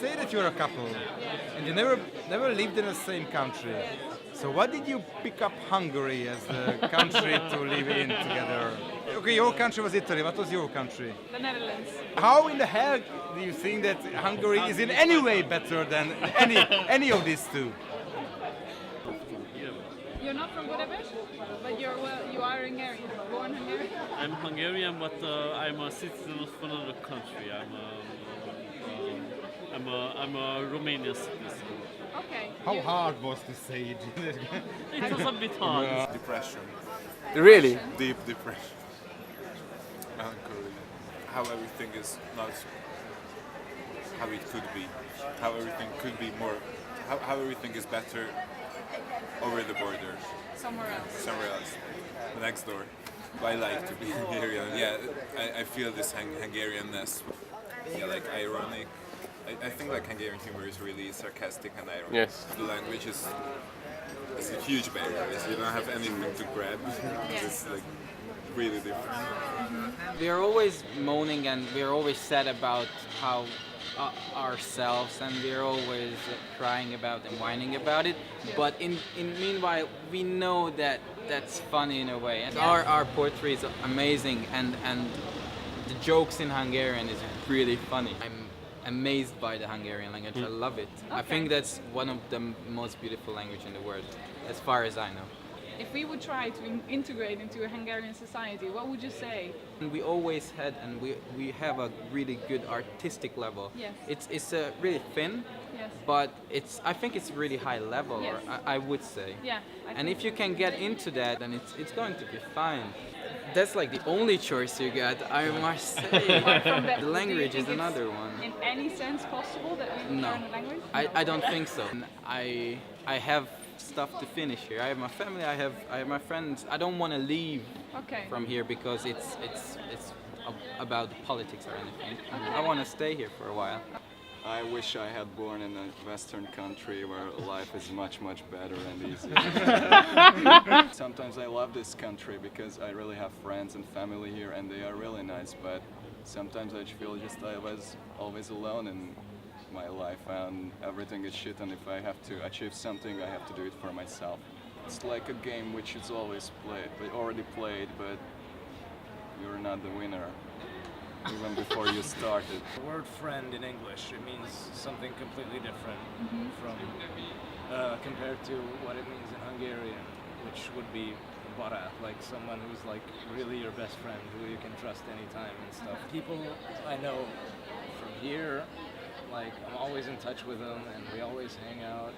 say that you're a couple, and you never lived in the same country. So why did you pick up Hungary as a country to live in together? Okay, your country was Italy. What was your country? The Netherlands. How in the hell do you think that Hungary is in any way better than any of these two? You're not from Budapest, but you are Hungarian, born Hungarian. I'm Hungarian, but I'm a citizen of another country. I'm a Romanian citizen. Okay. How hard was to say it? It was a bit hard. Depression. Really? Deep depression. Melancholy. How everything is not how it could be. How everything could be more. How everything is better over the border. Somewhere else. Somewhere else. Next door. I like to be Hungarian. Yeah, I feel this Hungarianness. Yeah, like ironic. I think like Hungarian humor is really sarcastic and ironic. Yes. The language is a huge barrier. You don't have anything to grab. It's like really different. We are always moaning and we are always sad about how ourselves, and we are always crying about and whining about it. But in meanwhile, we know that that's funny in a way. And our poetry is amazing, and the jokes in Hungarian is really funny. I'm amazed by the Hungarian language. I love it. I think that's one of the most beautiful language in the world, as far as I know. If we would try to integrate into a Hungarian society, what would you say? We always had, and we have a really good artistic level. Yes. It's really thin, Yes. but I think it's really high level. Yes. Or I would say. Yeah. And if you can get into that, then it's going to be fine. That's like the only choice you got, I must say. Apart from that, The do you language think is another one. In any sense possible that we No, learn the language? I don't think so. I have stuff to finish here. I have my family. I have my friends. I don't want to leave Okay. from here because it's about politics or anything. I want to stay here for a while. I wish I had born in a Western country where life is much, much better and easier. Sometimes I love this country because I really have friends and family here and they are really nice, but sometimes I feel just I was always alone in my life and everything is shit, and if I have to achieve something, I have to do it for myself. It's like a game which is always already played, but you're not the winner. Even before you started. The word friend in English, it means something completely different from compared to what it means in Hungarian, which would be barát, like someone who's like really your best friend, who you can trust anytime and stuff. People I know from here, like I'm always in touch with them, and we always hang out,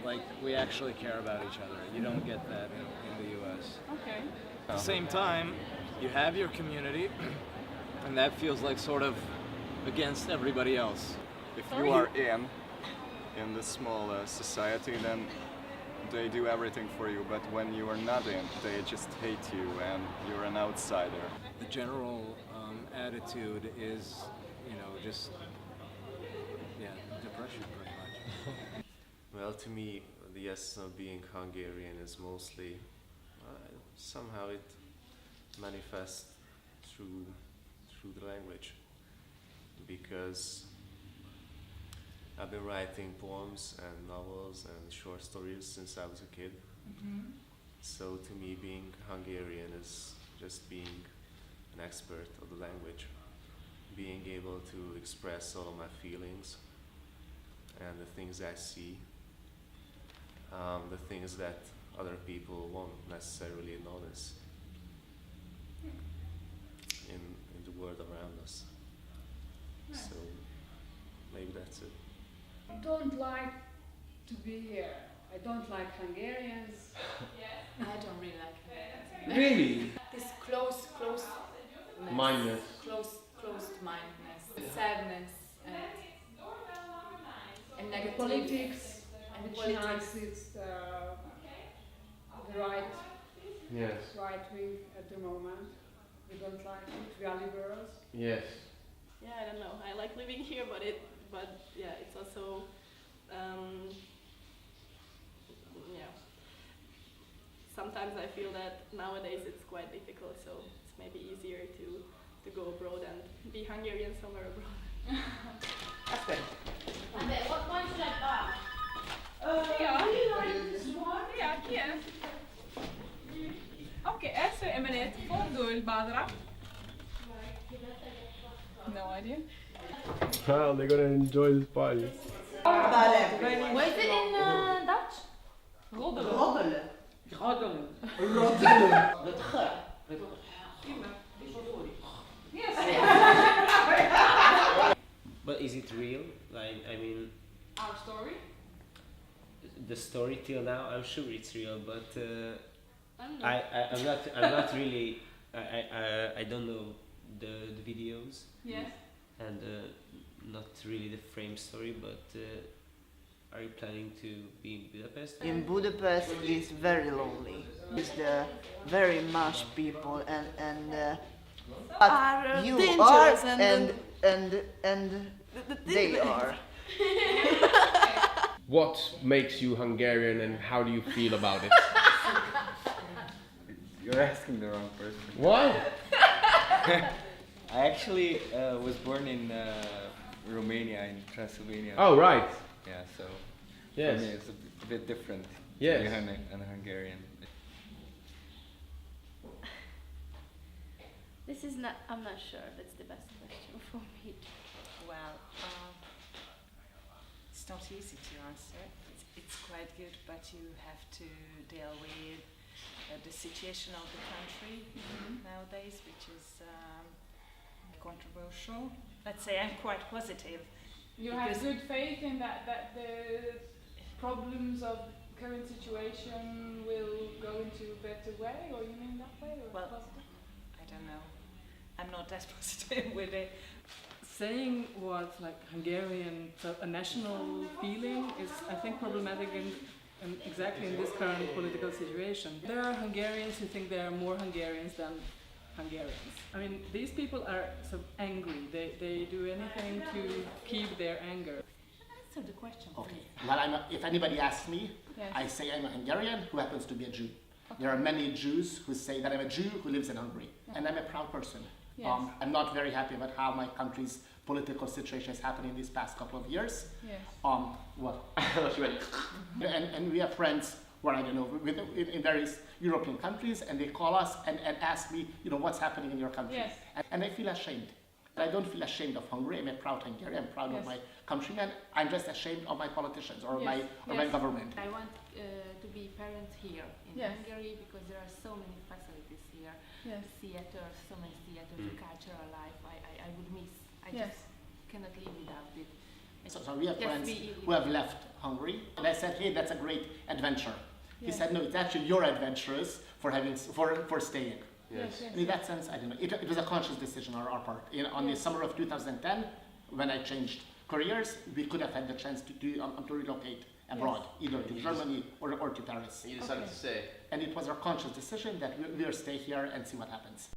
and we actually care about each other. You don't get that in the U.S. Okay. At the same time, you have your community, and that feels like sort of against everybody else. If you are in this small society, then they do everything for you, but when you are not in, they just hate you and you're an outsider. The general attitude is, just depression pretty much. Well, to me, the essence of being Hungarian is mostly somehow it manifests through the language, because I've been writing poems and novels and short stories since I was a kid. So to me, being Hungarian is just being an expert of the language, being able to express all of my feelings and the things I see, the things that other people won't necessarily notice in the world around us. So maybe that's it. I don't like to be here. I don't like Hungarians. I don't really like it. Really? This closed Mindedness. closed-mindedness, sadness, and negativity. Politics, And which politics. nights it's the right Yes. wing at the moment. We don't like it. We are liberals. Yes. Yeah, I don't know. I like living here, but yeah, it's also sometimes I feel that nowadays it's quite difficult, so it's maybe easier to go abroad and be Hungarian somewhere abroad. Badra? No idea. Well, they're gonna enjoy this party. What is it in Dutch? Roddelen. But is it real? Like, I mean, Our story? the story till now, I'm sure it's real, but I'm not. I'm not really. I don't know the videos Yes. and not really the frame story. But are you planning to be in Budapest? In Budapest is very lonely. It's the very much people and but you are and they are. What makes you Hungarian and how do you feel about it? You're asking the wrong person. Why? I actually was born in Romania, in Transylvania. Oh, right. Yeah, so Yes. for me it's a bit different Yes. to be a Hungarian. This is not. I'm not sure. That's the best question for me. Well, it's not easy to answer. It's quite good, but you have to deal with the situation of the country nowadays, which is controversial. Let's say I'm quite positive. You have good faith in that the problems of current situation will go into a better way, or you mean that way, or Well, positive? I don't know. I'm not as positive with it. Saying what like Hungarian, so a national feeling is, I think, problematic in exactly in this current political situation. There are Hungarians who think there are more Hungarians than Hungarians. I mean, these people are so angry. They do anything to keep their anger. Answer the question. Okay. Well, if anybody asks me, Yes. I say I'm a Hungarian who happens to be a Jew. There are many Jews who say that I'm a Jew who lives in Hungary, and I'm a proud person. Yes. I'm not very happy about how my country's political situation is happening these past couple of years. Yes. And we have friends who are, I don't know, in various European countries, and they call us and ask me, what's happening in your country. Yes. And I feel ashamed. I don't feel ashamed of Hungary. I'm a proud Hungarian. I'm proud of Yes. my countrymen. I'm just ashamed of my politicians or Yes. my government. I want to be parent here in Yes. Hungary because there are so many facilities here. Yes. Theaters, so many theaters, cultural life. I would miss. I Yes. just cannot live without it. So we have Just friends be- who have left Hungary, and I said, hey, that's a great adventure. He Yes. said, no, it's actually your adventurous for staying. Yes. Yes. And in that sense, I don't know. It was a conscious decision on our part. On the summer of 2010, when I changed careers, we could have had the chance to relocate abroad, either to Germany or to Paris. You decided to stay. And it was our conscious decision that we'll stay here and see what happens.